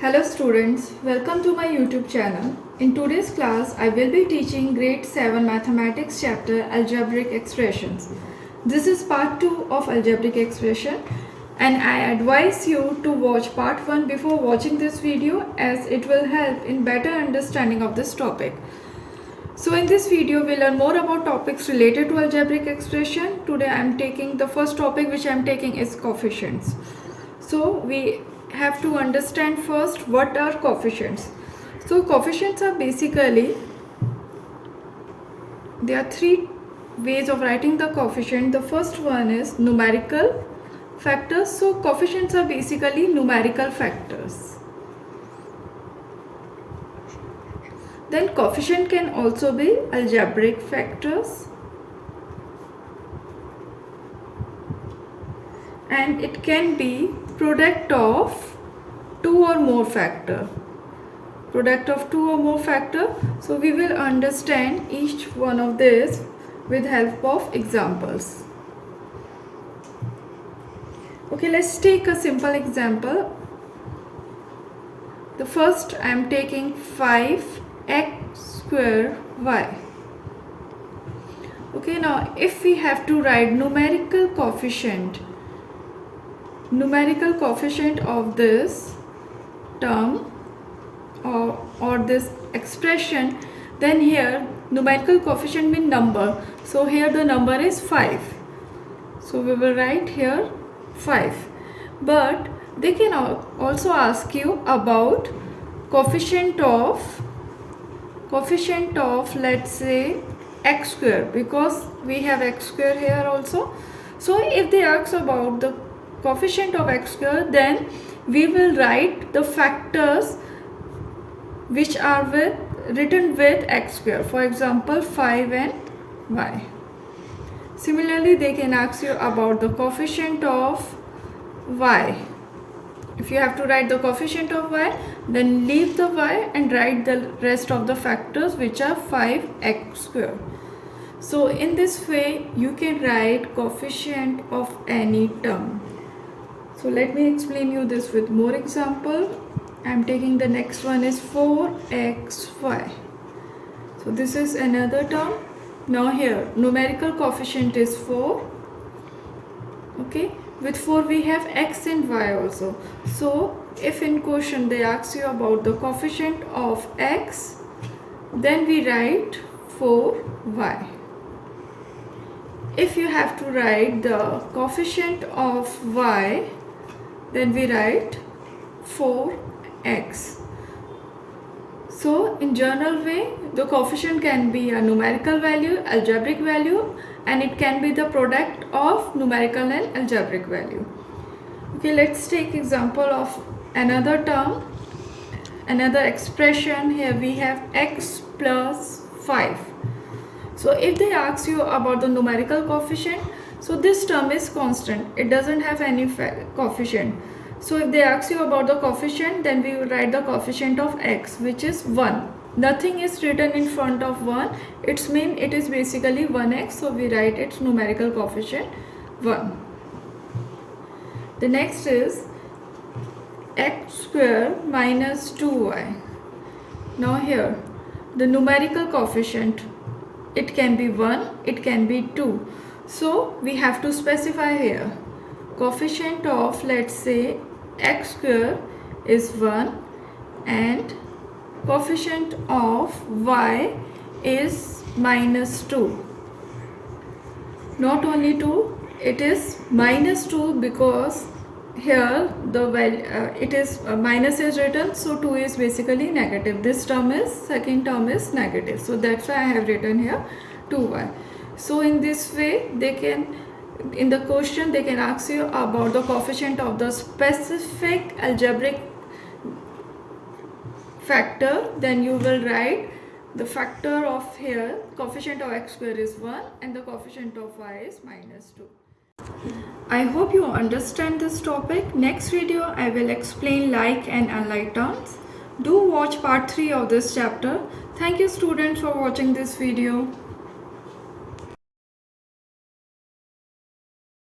Hello students, welcome to my YouTube channel. In today's class, I will be teaching grade 7 mathematics chapter Algebraic Expressions. This is part 2 of Algebraic Expression and I advise you to watch part 1 before watching this video as it will help in better understanding of this topic. So in this video, we'll learn more about topics related to algebraic expression. Today I am taking the first topic which I am taking is coefficients. So we have to understand first what are coefficients. So coefficients are basically, there are three ways of writing the coefficient. The first one is numerical factors. So coefficients are basically numerical factors. Then coefficient can also be algebraic factors, and it can be product of two or more factor. Product of two or more factor. So we will understand each one of this with help of examples. Okay, let's take a simple example. The first I am taking 5x square y. Okay, now if we have to write numerical coefficient of this term or this expression, then here numerical coefficient means number. So here the number is 5. So we will write here 5. But they can also ask you about coefficient of let's say x square, because we have x square here also. So if they ask about the coefficient of x square, then we will write the factors which are written with x square, for example 5 and y. Similarly, they can ask you about the coefficient of y. If you have to write the coefficient of y, then leave the y and write the rest of the factors which are 5x square. So in this way you can write coefficient of any term. So let me explain you this with more example. I am taking the next one is 4xy. So this is another term. Now here numerical coefficient is 4. Okay, with 4 we have x and y also. So if in question they ask you about the coefficient of x, then we write 4y. If you have to write the coefficient of y, then we write 4x. So in general way, the coefficient can be a numerical value, algebraic value, and it can be the product of numerical and algebraic value. Okay, let's take example of another term, another expression. Here we have x plus 5. So if they ask you about the numerical coefficient, so this term is constant, it doesn't have any coefficient. So if they ask you about the coefficient, then we will write the coefficient of x, which is 1. Nothing is written in front of 1. It means it is basically 1x. So we write its numerical coefficient 1. The next is x square minus 2y. Now here the numerical coefficient, it can be 1, it can be 2. So we have to specify here coefficient of, let's say, x square is 1 and coefficient of y is minus 2. Not only 2, it is minus 2 because here the value it is minus is written, so 2 is basically negative. This term is, second term is negative, so that's why I have written here 2y. So in this way they can, in the question they can ask you about the coefficient of the specific algebraic factor, then you will write the factor of here, coefficient of x square is 1 and the coefficient of y is minus 2. I hope you understand this topic. Next video I will explain like and unlike terms. Do watch part 3 of this chapter. Thank you students for watching this video.